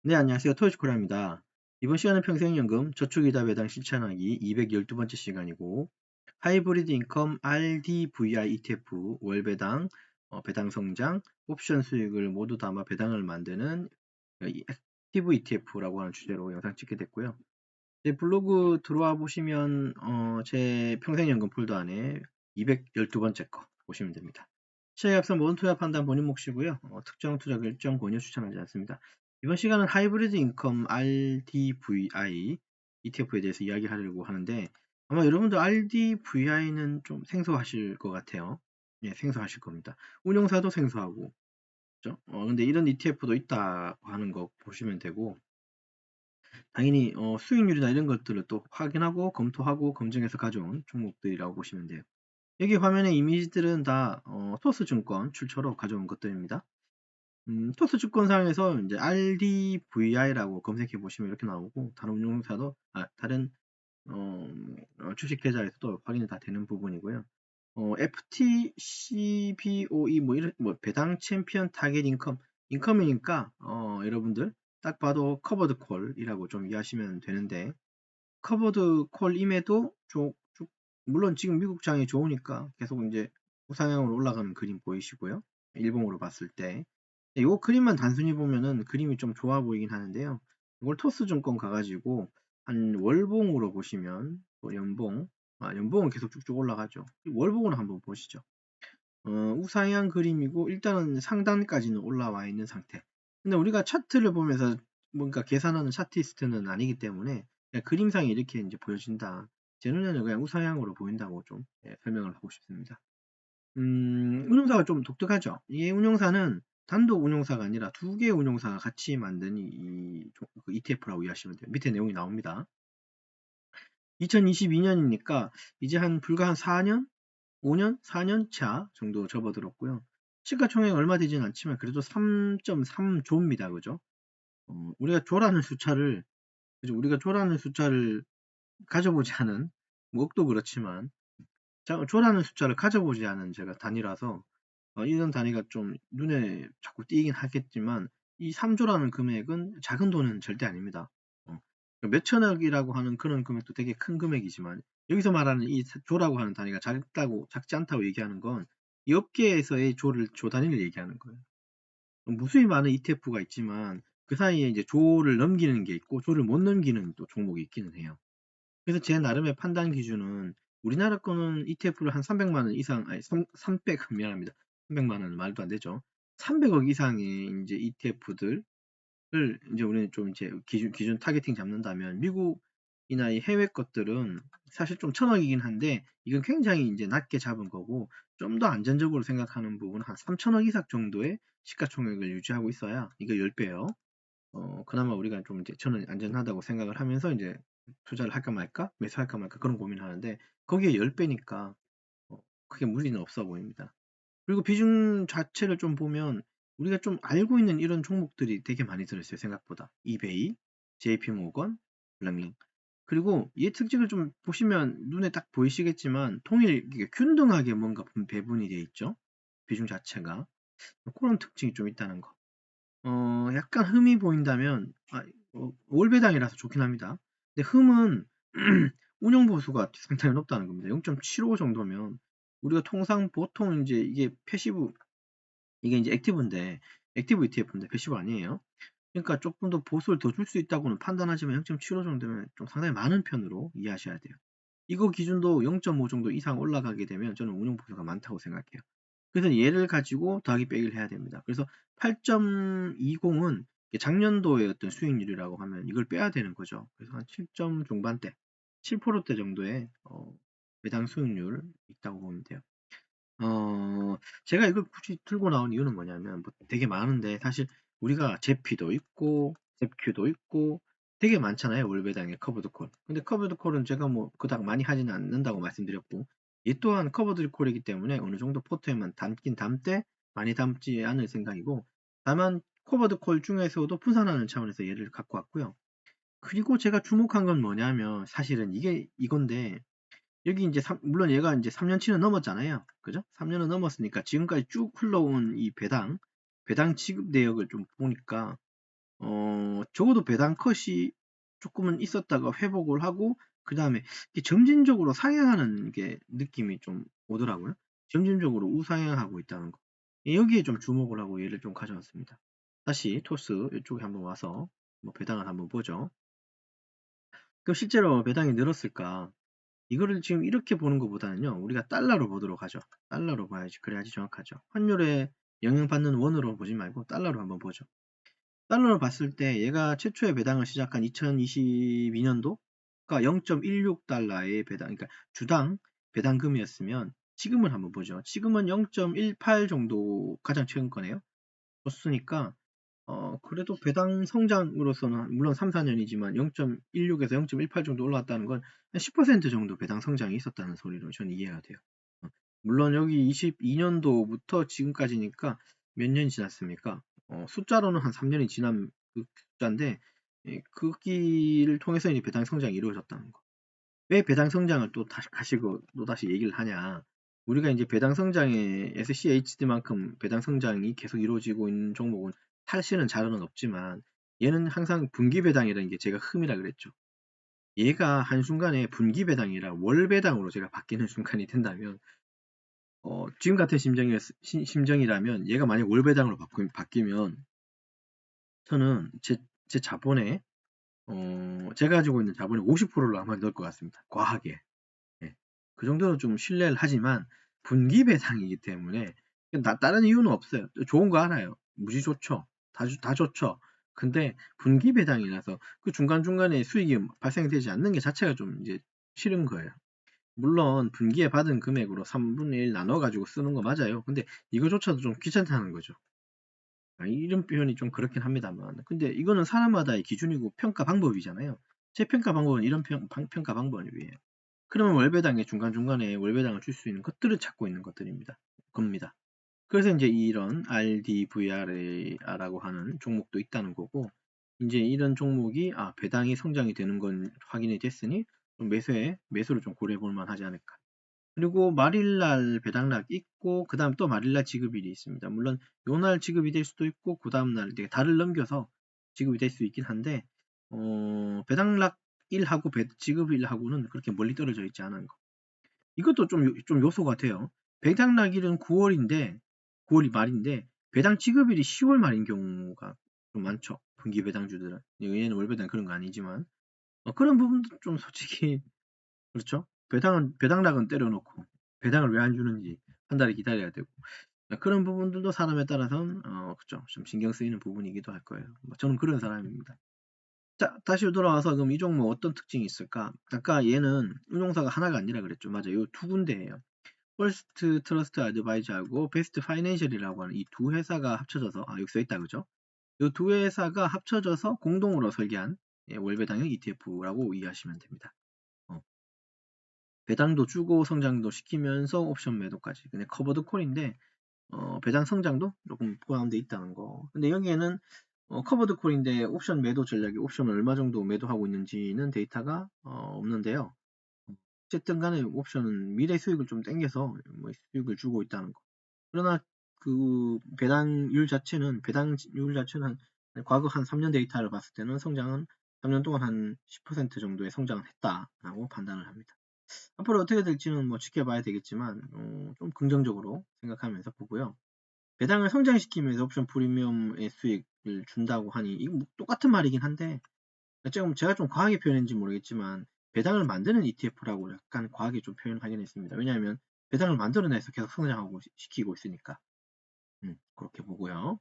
네, 안녕하세요. 토요스코리아입니다. 이번 시간은 평생연금 저축이자 배당 실천하기 212번째 시간이고, 하이브리드 인컴 RDVI ETF 월배당, 배당 성장, 옵션 수익을 모두 담아 배당을 만드는 이 액티브 ETF라고 하는 주제로 영상 찍게 됐고요. 제 블로그 들어와 보시면 제 평생연금 폴더 안에 212번째 거 보시면 됩니다. 시작에 앞서 모든 투자 판단 본인 몫이고요. 특정 투자 결정 권유 추천하지 않습니다. 이번 시간은 하이브리드 인컴 RDVI ETF에 대해서 이야기하려고 하는데 아마 여러분들 RDVI는 좀 생소하실 것 같아요. 예, 생소하실 겁니다. 운용사도 생소하고, 그죠? 근데 이런 ETF도 있다고 하는 거 보시면 되고, 당연히 수익률이나 이런 것들을 또 확인하고 검토하고 검증해서 가져온 종목들이라고 보시면 돼요. 여기 화면의 이미지들은 다 토스증권 출처로 가져온 것들입니다. 토스증권상에서 이제 RDVI라고 검색해 보시면 이렇게 나오고 다른 운용사도 다른 주식 계좌에서도 확인이 다 되는 부분이고요. FTCBOE 뭐 배당 챔피언 타겟 인컴이니까 여러분들 딱 봐도 커버드 콜이라고 좀 이해하시면 되는데 커버드 콜임에도 물론 지금 미국 장이 좋으니까 계속 이제 우상향으로 올라가는 그림 보이시고요. 일봉으로 봤을 때 이 그림만 단순히 보면은 그림이 좀 좋아 보이긴 하는데요. 이걸 토스증권 가가지고 한 월봉으로 보시면 또 연봉은 계속 쭉쭉 올라가죠. 월봉으로 한번 보시죠. 우상향 그림이고 일단은 상단까지는 올라와 있는 상태. 근데 우리가 차트를 보면서 뭔가 계산하는 차티스트는 아니기 때문에 그냥 그림상이 이렇게 이제 보여진다. 제 눈에는 그냥 우상향으로 보인다고 좀 설명을 하고 싶습니다. 운용사가 좀 독특하죠. 이 운용사는 단독 운용사가 아니라 두 개의 운용사가 같이 만든 그 ETF라고 이해하시면 돼요. 밑에 내용이 나옵니다. 2022년이니까 이제 불과 한 4년? 5년? 4년 차 정도 접어들었고요. 시가총액 얼마 되진 않지만 그래도 3.3조입니다. 그죠? 우리가 조라는 숫자를 가져보지 않은, 뭐 억도 그렇지만, 조라는 숫자를 가져보지 않은 제가 단위라서, 이런 단위가 좀 눈에 자꾸 띄긴 하겠지만, 이 3조라는 금액은 작은 돈은 절대 아닙니다. 몇천억이라고 하는 그런 금액도 되게 큰 금액이지만, 여기서 말하는 이 조라고 하는 단위가 작지 않다고 얘기하는 건, 이 업계에서의 조 단위를 얘기하는 거예요. 무수히 많은 ETF가 있지만, 그 사이에 이제 조를 넘기는 게 있고, 조를 못 넘기는 또 종목이 있기는 해요. 그래서 제 나름의 판단 기준은 우리나라 거는 ETF를 한 300만 원 이상, 아니 300, 미안합니다. 300만 원은 말도 안 되죠. 300억 이상의 이제 ETF들을 이제 우리는 좀 이제 기준 타겟팅 잡는다면 미국이나 이 해외 것들은 사실 좀 천억이긴 한데 이건 굉장히 이제 낮게 잡은 거고 좀 더 안전적으로 생각하는 부분은 한 3천억 이상 정도의 시가총액을 유지하고 있어야 이거 10배요. 그나마 우리가 좀 이제 저는 안전하다고 생각을 하면서 이제 투자를 할까 말까, 매수할까 말까 그런 고민을 하는데 거기에 10배니까 크게 무리는 없어 보입니다. 그리고 비중 자체를 좀 보면 우리가 좀 알고 있는 이런 종목들이 되게 많이 들어있어요. 생각보다. 이베이, JP모건, 랑링. 그리고 얘 특징을 좀 보시면 눈에 딱 보이시겠지만 이게 균등하게 뭔가 배분이 돼 있죠. 비중 자체가. 그런 특징이 좀 있다는 거. 약간 흠이 보인다면, 월배당이라서 좋긴 합니다. 근데 흠은 운영 보수가 상당히 높다는 겁니다. 0.75 정도면 우리가 통상 보통 이제 이게 이제 액티브 ETF인데 패시브 아니에요. 그러니까 조금 더 보수를 더 줄 수 있다고는 판단하지만 0.75 정도면 좀 상당히 많은 편으로 이해하셔야 돼요. 이거 기준도 0.5 정도 이상 올라가게 되면 저는 운용 보수가 많다고 생각해요. 그래서 얘를 가지고 더하기 빼기를 해야 됩니다. 그래서 8.20은 작년도의 어떤 수익률이라고 하면 이걸 빼야 되는 거죠. 그래서 한 7점 중반대, 7%대 정도의 배당 수익률 있다고 보면 돼요. 제가 이걸 굳이 들고 나온 이유는 뭐냐면 뭐 되게 많은데 사실 우리가 제피도 있고 잽큐도 있고 되게 많잖아요. 월배당의 커브드 콜. 근데 커브드 콜은 제가 뭐 그닥 많이 하지는 않는다고 말씀드렸고 얘 또한 커브드 콜이기 때문에 어느 정도 포트에만 담긴 담되 많이 담지 않을 생각이고 다만 커버드 콜 중에서도 분산하는 차원에서 얘를 갖고 왔고요. 그리고 제가 주목한 건 뭐냐면 사실은 이건데 여기 이제 물론 얘가 이제 3년치는 넘었잖아요. 그죠? 3년은 넘었으니까 지금까지 쭉 흘러온 이 배당 지급 내역을 좀 보니까 적어도 배당 컷이 조금은 있었다가 회복을 하고 그 다음에 점진적으로 상향하는 게 느낌이 좀 오더라고요. 점진적으로 우상향하고 있다는 거. 여기에 좀 주목을 하고 얘를 좀 가져왔습니다. 다시 토스 이쪽에 한번 와서 뭐 배당을 한번 보죠. 그럼 실제로 배당이 늘었을까? 이거를 지금 이렇게 보는 것보다는요, 우리가 달러로 보도록 하죠. 달러로 봐야지, 그래야지 정확하죠. 환율에 영향받는 원으로 보지 말고 달러로 한번 보죠. 달러로 봤을 때 얘가 최초의 배당을 시작한 2022년도가 0.16달러의 배당, 그러니까 주당 배당금이었으면 지금은 한번 보죠. 지금은 0.18 정도 가장 최근 거네요. 줬으니까 그래도 배당 성장으로서는 물론 3, 4년이지만 0.16에서 0.18 정도 올라왔다는 건 10% 정도 배당 성장이 있었다는 소리로 저는 이해가 돼요. 물론 여기 22년도부터 지금까지니까 몇 년이 지났습니까? 숫자로는 한 3년이 지난 그 숫자인데 그 기를 통해서 이제 배당 성장이 이루어졌다는 거. 왜 배당 성장을 또 다시 가시고 또 다시 얘기를 하냐? 우리가 이제 배당 성장에 SCHD만큼 배당 성장이 계속 이루어지고 있는 종목은 사실은 잘은 없지만 얘는 항상 분기 배당이라는 게 제가 흠이라 그랬죠. 얘가 한순간에 분기 배당이라 월 배당으로 제가 바뀌는 순간이 된다면 지금 같은 심정이라면 얘가 만약 월 배당으로 바뀌면 저는 제 자본에 제가 가지고 있는 자본의 50%를 아마 넣을 것 같습니다. 과하게. 예. 그 정도는 좀 신뢰를 하지만 분기 배당이기 때문에 다른 이유는 없어요. 좋은 거 알아요. 무지 좋죠. 다 좋죠. 근데 분기 배당이라서 그 중간중간에 수익이 발생되지 않는 게 자체가 좀 이제 싫은 거예요. 물론 분기에 받은 금액으로 3분의 1 나눠 가지고 쓰는 거 맞아요. 근데 이거조차도 좀 귀찮다는 거죠. 이런 표현이 좀 그렇긴 합니다만 근데 이거는 사람마다의 기준이고 평가 방법이잖아요. 제 평가 방법은 이런 평가 방법이에요. 그러면 월배당에 중간중간에 월배당을 줄 수 있는 것들을 찾고 있는 겁니다. 그래서 이제 이런 RDVRA라고 하는 종목도 있다는 거고 이제 이런 종목이 배당이 성장이 되는 건 확인이 됐으니 좀 매수를 좀 고려해 볼 만하지 않을까. 그리고 말일날 배당락 있고 그 다음 또 말일날 지급일이 있습니다. 물론 요날 지급이 될 수도 있고 그 다음날 달을 넘겨서 지급이 될 수 있긴 한데 배당락 1하고 지급일하고는 그렇게 멀리 떨어져 있지 않은 거. 이것도 좀 요소 같아요. 배당락일은 9월이 말인데 배당 지급일이 10월 말인 경우가 좀 많죠. 분기 배당주들은. 얘는 월배당 그런 거 아니지만 그런 부분도 좀 솔직히 그렇죠. 배당락은 때려놓고 배당을 왜 안 주는지 한 달을 기다려야 되고 그런 부분들도 사람에 따라서는 그렇죠. 좀 신경 쓰이는 부분이기도 할 거예요. 저는 그런 사람입니다. 자, 다시 돌아와서 그럼 이 종목 어떤 특징이 있을까? 아까 얘는 운용사가 하나가 아니라 그랬죠. 맞아요. 이 두 군데예요. 퍼스트 트러스트 어드바이저하고 베스트 파이낸셜이라고 하는 이 두 회사가 합쳐져서 여기 써 있다 그죠? 이 두 회사가 합쳐져서 공동으로 설계한 월배당형 ETF라고 이해하시면 됩니다. 배당도 주고 성장도 시키면서 옵션 매도까지. 근데 커버드 콜인데 배당 성장도 조금 포함되어 있다는 거. 근데 여기에는 커버드 콜인데 옵션 매도 전략이 옵션을 얼마 정도 매도하고 있는지는 데이터가 없는데요. 어쨌든 간에 옵션은 미래 수익을 좀 땡겨서 뭐 수익을 주고 있다는 거. 그러나 그 배당률 자체는 과거 한 3년 데이터를 봤을 때는 성장은 3년 동안 한 10% 정도의 성장을 했다라고 판단을 합니다. 앞으로 어떻게 될지는 뭐 지켜봐야 되겠지만 좀 긍정적으로 생각하면서 보고요. 배당을 성장시키면서 옵션 프리미엄의 수익을 준다고 하니 이거 뭐 똑같은 말이긴 한데 제가 좀 과하게 표현했는지 모르겠지만 배당을 만드는 ETF라고 약간 과하게 좀 표현하긴 했습니다. 왜냐하면 배당을 만들어내서 계속 성장하고 시키고 있으니까 그렇게 보고요.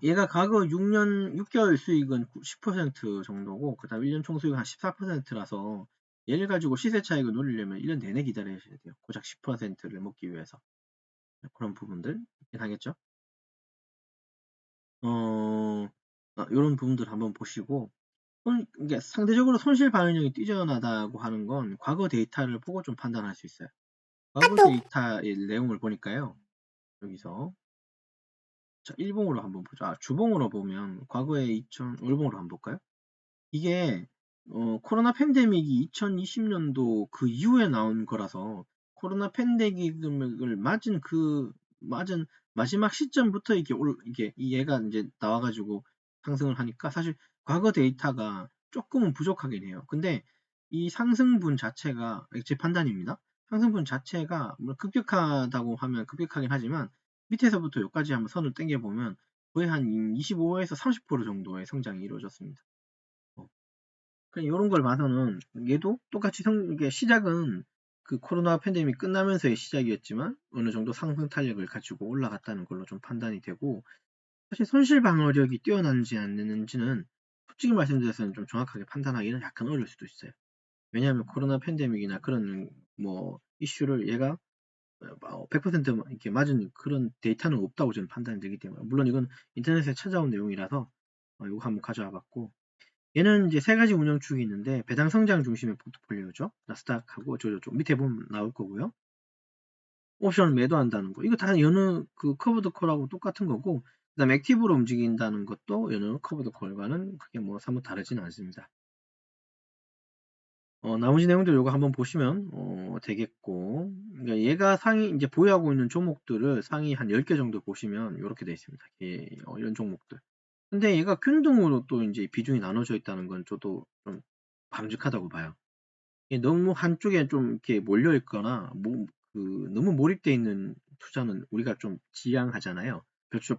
얘가 과거 6개월 수익은 10% 정도고 그 다음 1년 총수익은 한 14%라서 얘를 가지고 시세 차익을 노리려면 1년 내내 기다려야 돼요. 고작 10%를 먹기 위해서. 그런 부분들 있긴 하겠죠. 이런 부분들 한번 보시고 이게 상대적으로 손실 반응력이 뛰어나다고 하는 건 과거 데이터를 보고 좀 판단할 수 있어요. 과거 데이터의 내용을 보니까요. 여기서 자, 일봉으로 한번 보죠. 주봉으로 보면 과거에 월봉으로 한번 볼까요? 이게 코로나 팬데믹이 2020년도 그 이후에 나온 거라서 코로나 팬데믹을 맞은 마지막 시점부터 이게 얘가 이제 나와가지고 상승을 하니까 사실 과거 데이터가 조금은 부족하긴 해요. 근데 이 상승분 자체가 제 판단입니다. 상승분 자체가 뭐 급격하다고 하면 급격하긴 하지만 밑에서부터 여기까지 한번 선을 당겨보면 거의 한 25에서 30% 정도의 성장이 이루어졌습니다. 이런 걸 봐서는 얘도 똑같이 이게 시작은 그 코로나 팬데믹 끝나면서의 시작이었지만 어느 정도 상승 탄력을 가지고 올라갔다는 걸로 좀 판단이 되고, 사실 손실 방어력이 뛰어난지 안 되는지는 솔직히 말씀드려서는 좀 정확하게 판단하기는 약간 어려울 수도 있어요. 왜냐하면 코로나 팬데믹이나 그런 뭐 이슈를 얘가 100% 이렇게 맞은 그런 데이터는 없다고 저는 판단이 되기 때문에, 물론 이건 인터넷에 찾아온 내용이라서 이거 한번 가져와 봤고, 얘는 이제 세 가지 운영축이 있는데 배당 성장 중심의 포트폴리오죠. 나스닥하고 저쪽 밑에 보면 나올 거고요. 옵션을 매도한다는 거, 이거 다 여느 그 커브드 콜하고 똑같은 거고, 그다음 액티브로 움직인다는 것도 여느 커브드 콜과는 크게 뭐 사뭇 다르지는 않습니다. 나머지 내용들 요거 한번 보시면 되겠고, 그러니까 얘가 상위 이제 보유하고 있는 종목들을 상위 한 10개 정도 보시면 이렇게 되어 있습니다. 이런 종목들. 근데 얘가 균등으로 또 이제 비중이 나눠져 있다는 건 저도 좀 바람직하다고 봐요. 너무 한쪽에 좀 이렇게 몰려 있거나 너무 몰입되어 있는 투자는 우리가 좀 지양하잖아요.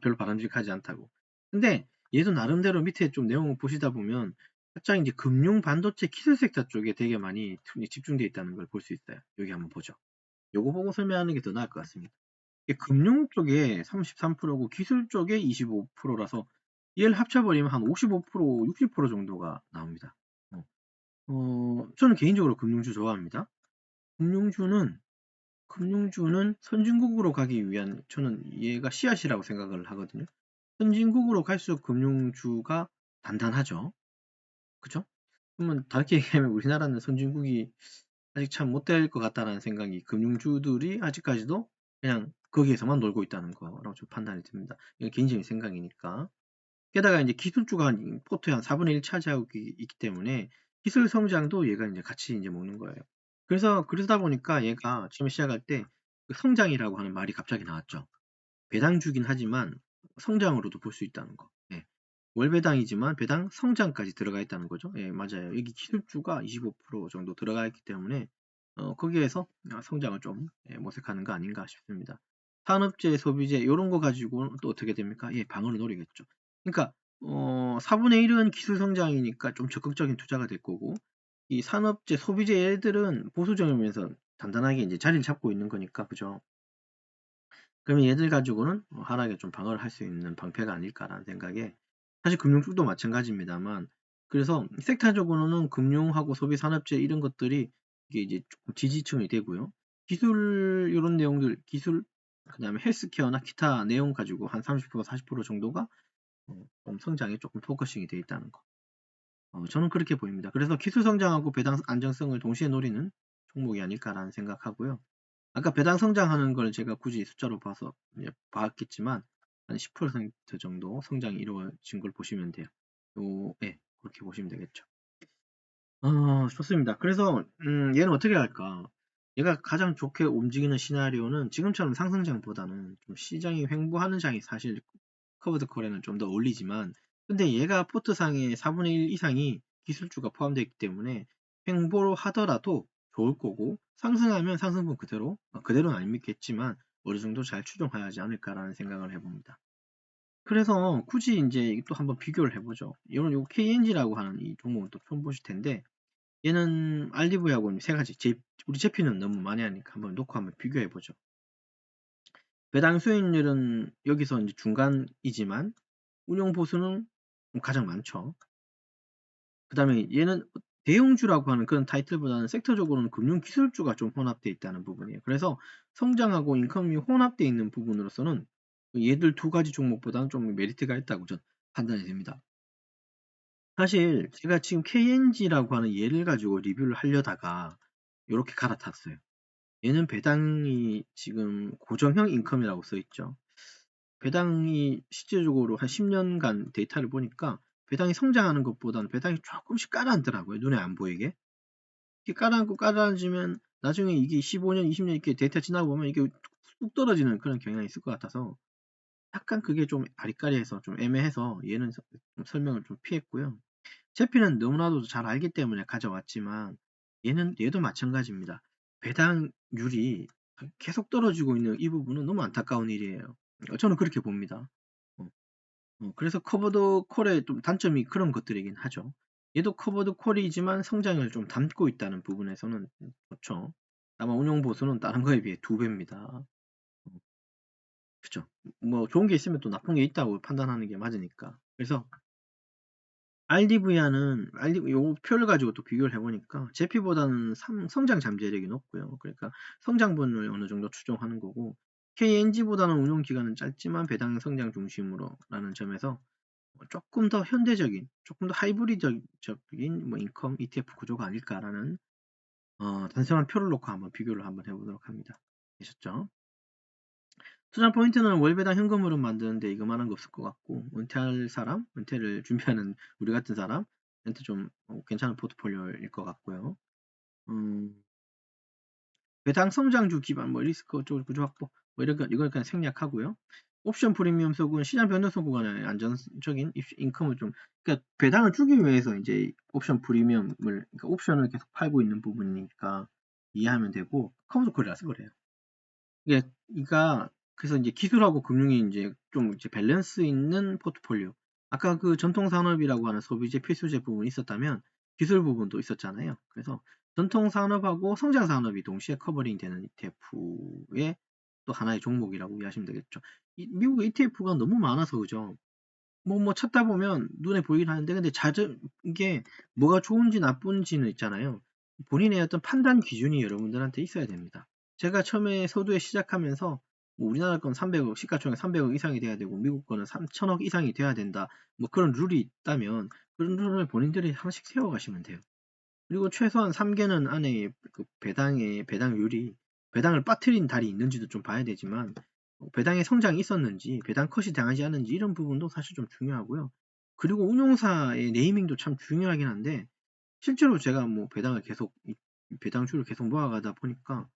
별로 바람직하지 않다고. 근데 얘도 나름대로 밑에 좀 내용을 보시다 보면 살짝 이제 금융 반도체 기술 섹터 쪽에 되게 많이 집중되어 있다는 걸 볼 수 있어요. 여기 한번 보죠. 요거 보고 설명하는 게 더 나을 것 같습니다. 금융 쪽에 33%고 기술 쪽에 25%라서 얘를 합쳐버리면 한 55%, 60% 정도가 나옵니다. 저는 개인적으로 금융주 좋아합니다. 금융주는 선진국으로 가기 위한, 저는 얘가 씨앗이라고 생각을 하거든요. 선진국으로 갈수록 금융주가 단단하죠. 그죠? 그러면 다르게 얘기하면 우리나라는 선진국이 아직 참 못 될 것 같다는 생각이, 금융주들이 아직까지도 그냥 거기에서만 놀고 있다는 거라고 좀 판단이 듭니다. 이건 개인적인 생각이니까. 게다가 이제 기술주가 포트의 한 4분의 1 차지하고 있기 때문에 기술 성장도 얘가 이제 같이 이제 먹는 거예요. 그러다 보니까 얘가 처음에 시작할 때 그 성장이라고 하는 말이 갑자기 나왔죠. 배당주긴 하지만 성장으로도 볼 수 있다는 거. 예. 월배당이지만 배당 성장까지 들어가 있다는 거죠. 예, 맞아요. 여기 기술주가 25% 정도 들어가 있기 때문에 거기에서 성장을 좀 모색하는 거 아닌가 싶습니다. 산업재, 소비재 이런 거 가지고 또 어떻게 됩니까? 예, 방어를 노리겠죠. 그러니까 4분의 1은 기술 성장이니까 좀 적극적인 투자가 될 거고, 이 산업재, 소비재 얘들은 보수적이면서 단단하게 이제 자리를 잡고 있는 거니까, 그죠? 그러면 얘들 가지고는 하락에 좀 방어를 할 수 있는 방패가 아닐까라는 생각에, 사실 금융 쪽도 마찬가지입니다만, 그래서 섹터적으로는 금융하고 소비 산업재 이런 것들이 이게 이제 조금 지지층이 되고요. 기술 이런 내용들, 기술 그다음에 헬스케어나 기타 내용 가지고 한 30%, 40% 정도가 좀 성장에 조금 포커싱이 되어 있다는 거. 저는 그렇게 보입니다. 그래서 기술 성장하고 배당 안정성을 동시에 노리는 종목이 아닐까라는 생각하고요. 아까 배당 성장하는 걸 제가 굳이 숫자로 봐서 봤겠지만 한 10% 정도 성장이 이루어진 걸 보시면 돼요. 예, 그렇게 보시면 되겠죠. 좋습니다. 그래서 얘는 어떻게 할까? 얘가 가장 좋게 움직이는 시나리오는 지금처럼 상승장보다는 좀 시장이 횡보하는 장이 사실 커브드 콜에는 좀 더 어울리지만, 근데 얘가 포트상의 4분의 1 이상이 기술주가 포함되어 있기 때문에 횡보로 하더라도 좋을 거고, 상승하면 상승분 그대로는 아니겠지만 어느 정도 잘 추종해야지 않을까라는 생각을 해봅니다. 그래서 굳이 이제 또 한번 비교를 해보죠. 이런 요 KNG라고 하는 이 종목은 또 처음 보실 텐데, 얘는 RDV하고는 세 가지, 우리 제피는 너무 많이 하니까 한번 놓고 한번 비교해보죠. 배당 수익률은 여기서 이제 중간이지만 운용 보수는 가장 많죠. 그 다음에 얘는 대형주라고 하는 그런 타이틀보다는 섹터적으로는 금융기술주가 좀 혼합되어 있다는 부분이에요. 그래서 성장하고 인컴이 혼합되어 있는 부분으로서는 얘들 두 가지 종목보다는 좀 메리트가 있다고 저는 판단이 됩니다. 사실 제가 지금 KNG라고 하는 얘를 가지고 리뷰를 하려다가 이렇게 갈아탔어요. 얘는 배당이 지금 고정형 인컴이라고 써있죠. 배당이 실질적으로 한 10년간 데이터를 보니까 배당이 성장하는 것보다는 배당이 조금씩 가라앉더라고요. 눈에 안 보이게. 이렇게 가라앉고 가라앉으면 나중에 이게 15년, 20년 이렇게 데이터 지나고 보면 이게 뚝 떨어지는 그런 경향이 있을 것 같아서 약간 그게 좀 아리까리해서 좀 애매해서 얘는 좀 설명을 좀 피했고요. 제피는 너무나도 잘 알기 때문에 가져왔지만 얘도 마찬가지입니다. 배당률이 계속 떨어지고 있는 이 부분은 너무 안타까운 일이에요. 저는 그렇게 봅니다. 어, 그래서 커버드 콜의 좀 단점이 그런 것들이긴 하죠. 얘도 커버드 콜이지만 성장을 좀 담고 있다는 부분에서는 좋죠. 아마 운용 보수는 다른 거에 비해 2배입니다. 그쵸? 뭐 좋은 게 있으면 또 나쁜 게 있다고 판단하는 게 맞으니까. 그래서 RDVR은 요 표를 가지고 또 비교를 해보니까 제피보다는 성장 잠재력이 높고요. 그러니까 성장분을 어느 정도 추정하는 거고 KNG보다는 운용 기간은 짧지만 배당 성장 중심으로라는 점에서 조금 더 현대적인, 조금 더 하이브리드적인 뭐 인컴 ETF 구조가 아닐까라는 단순한 표를 놓고 한번 비교를 한번 해보도록 합니다. 되셨죠? 투자 포인트는 월배당 현금으로 만드는데 이거만한 거 없을 것 같고 은퇴할 사람, 은퇴를 준비하는 우리 같은 사람한테 좀 괜찮은 포트폴리오일 것 같고요. 배당 성장주 기반 뭐 리스크 쪽 구조 확보 뭐 이걸 그냥 생략하고요. 옵션 프리미엄 속은 시장 변동성 구간의 안정적인 인컴을 좀 그러니까 배당을 주기 위해서 이제 옵션 프리미엄을 그러니까 옵션을 계속 팔고 있는 부분이니까 이해하면 되고 커버도콜이라서 그래요. 이가 그래서 이제 기술하고 금융이 이제 좀 이제 밸런스 있는 포트폴리오. 아까 그 전통 산업이라고 하는 소비재 필수재 부분이 있었다면 기술 부분도 있었잖아요. 그래서 전통 산업하고 성장 산업이 동시에 커버링 되는 ETF의 또 하나의 종목이라고 이해하시면 되겠죠. 미국 ETF가 너무 많아서 그죠. 뭐 찾다 보면 눈에 보이긴 하는데 근데 이게 뭐가 좋은지 나쁜지는 있잖아요. 본인의 어떤 판단 기준이 여러분들한테 있어야 됩니다. 제가 처음에 서두에 시작하면서 뭐 우리나라 건 300억, 시가총액 300억 이상이 돼야 되고 미국 거는 3천억 이상이 돼야 된다. 뭐 그런 룰이 있다면 그런 룰을 본인들이 하나씩 세워가시면 돼요. 그리고 최소한 3개는 안에 그 배당률이 배당을 빠뜨린 달이 있는지도 좀 봐야 되지만 배당의 성장이 있었는지 배당 컷이 당하지 않는지 이런 부분도 사실 좀 중요하고요. 그리고 운용사의 네이밍도 참 중요하긴 한데 실제로 제가 뭐 배당주를 계속 모아가다 보니까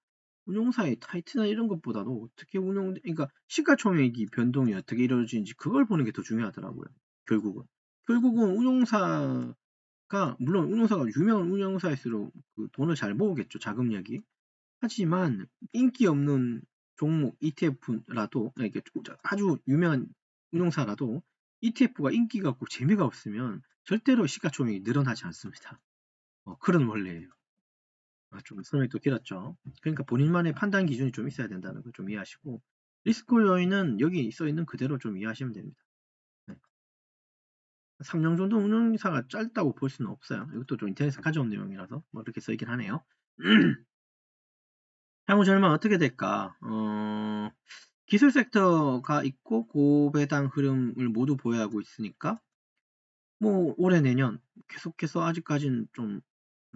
운용사의 타이트나 이런 것보다도 어떻게 그러니까 시가총액이 변동이 어떻게 이루어지는지 그걸 보는 게 더 중요하더라고요. 결국은 물론 운용사가 유명한 운용사일수록 그 돈을 잘 모으겠죠, 자금력이. 하지만 인기 없는 종목 ETF라도 이렇게 아주 유명한 운용사라도 ETF가 인기가 없고 재미가 없으면 절대로 시가총액이 늘어나지 않습니다. 그런 원리예요. 좀 설명이 또 길었죠. 그러니까 본인만의 판단 기준이 좀 있어야 된다는 걸 좀 이해하시고 리스크 요인은 여기 써 있는 그대로 좀 이해하시면 됩니다. 네. 3년 정도 운영사가 짧다고 볼 수는 없어요. 이것도 좀 인터넷에서 가져온 내용이라서 뭐 이렇게 써 있긴 하네요. 향후 전망 어떻게 될까? 기술 섹터가 있고 고배당 흐름을 모두 보유하고 있으니까 뭐 올해 내년 계속해서 아직까지는 좀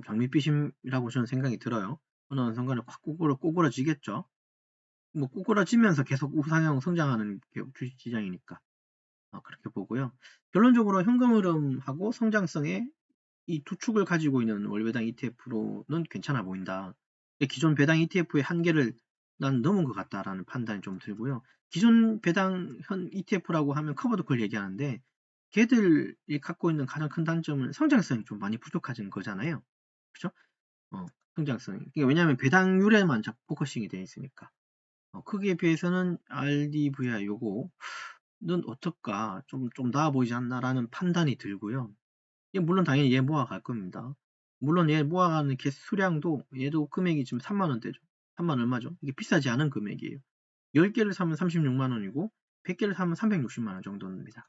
장밋빛이라고 저는 생각이 들어요. 어느 순간에 확 꼬꾸라지겠죠. 뭐 꼬꾸라지면서 계속 우상향 성장하는 게 주식시장이니까 그렇게 보고요. 결론적으로 현금 흐름하고 성장성의 이 두 축을 가지고 있는 월배당 ETF로는 괜찮아 보인다. 기존 배당 ETF의 한계를 난 넘은 것 같다라는 판단이 좀 들고요. 기존 배당 ETF라고 하면 커버드콜 얘기하는데 걔들이 갖고 있는 가장 큰 단점은 성장성이 좀 많이 부족하진 거잖아요. 그죠? 성장성이. 왜냐하면 배당률에만 자꾸 포커싱이 되어 있으니까. 크기에 비해서는 RDVI 요거는 어떨까? 좀 나아 보이지 않나라는 판단이 들고요. 물론 당연히 얘 모아갈 겁니다. 물론 얘 모아가는 수량도 얘도 금액이 지금 3만원대죠. 3만 얼마죠? 이게 비싸지 않은 금액이에요. 10개를 사면 36만원이고 100개를 사면 360만원 정도입니다.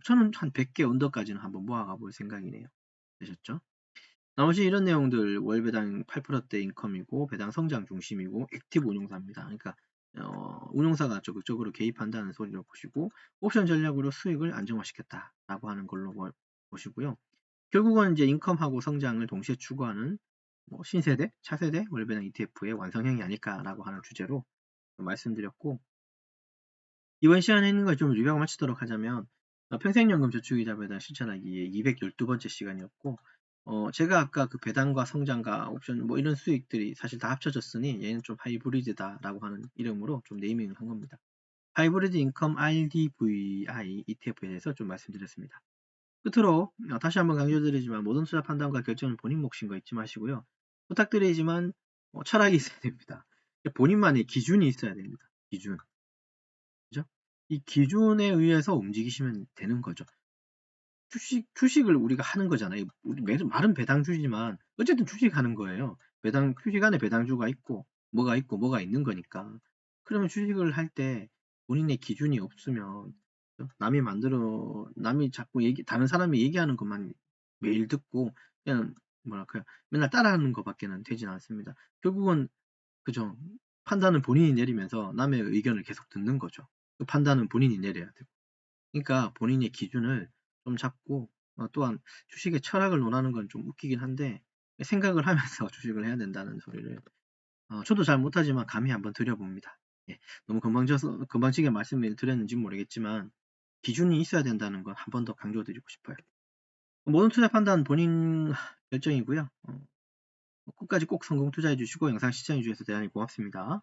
저는 한 100개 언더까지는 한번 모아가 볼 생각이네요. 되셨죠? 나머지 이런 내용들 월배당 8%대 인컴이고 배당 성장 중심이고 액티브 운용사입니다. 그러니까 운용사가 적극적으로 개입한다는 소리로 보시고 옵션 전략으로 수익을 안정화시켰다라고 하는 걸로 보시고요. 결국은 이제 인컴하고 성장을 동시에 추구하는 신세대, 차세대 월배당 ETF의 완성형이 아닐까라고 하는 주제로 말씀드렸고 이번 시간에 있는 걸 좀 리뷰하고 마치도록 하자면 평생연금 저축이자 배당 실천하기에 212번째 시간이었고 제가 아까 그 배당과 성장과 옵션 뭐 이런 수익들이 사실 다 합쳐졌으니 얘는 좀 하이브리드다라고 하는 이름으로 좀 네이밍을 한 겁니다. 하이브리드 인컴 RDVI ETF에 대해서 좀 말씀드렸습니다. 끝으로 다시 한번 강조드리지만 모든 투자 판단과 결정은 본인 몫인 거 잊지 마시고요. 부탁드리지만 철학이 있어야 됩니다. 본인만의 기준이 있어야 됩니다. 기준. 그죠? 이 기준에 의해서 움직이시면 되는 거죠. 주식을 우리가 하는 거잖아요. 우리 말은 배당주지만 어쨌든 주식하는 거예요. 주식 안에 배당주가 있고 뭐가 있는 거니까. 그러면 주식을 할 때 본인의 기준이 없으면 남이 자꾸 다른 사람이 얘기하는 것만 매일 듣고 그냥 뭐랄까요, 맨날 따라하는 것밖에는 되진 않습니다. 결국은 그죠. 판단은 본인이 내리면서 남의 의견을 계속 듣는 거죠. 그 판단은 본인이 내려야 되고. 그러니까 본인의 기준을 좀 잡고 또한 주식의 철학을 논하는 건 좀 웃기긴 한데 생각을 하면서 주식을 해야 된다는 소리를 저도 잘 못하지만 감히 한번 드려봅니다. 예, 너무 금방지게 말씀을 드렸는지 모르겠지만 기준이 있어야 된다는 건 한 번 더 강조드리고 싶어요. 모든 투자 판단 본인 결정이고요. 끝까지 꼭 성공 투자해 주시고 영상 시청해 주셔서 대단히 고맙습니다.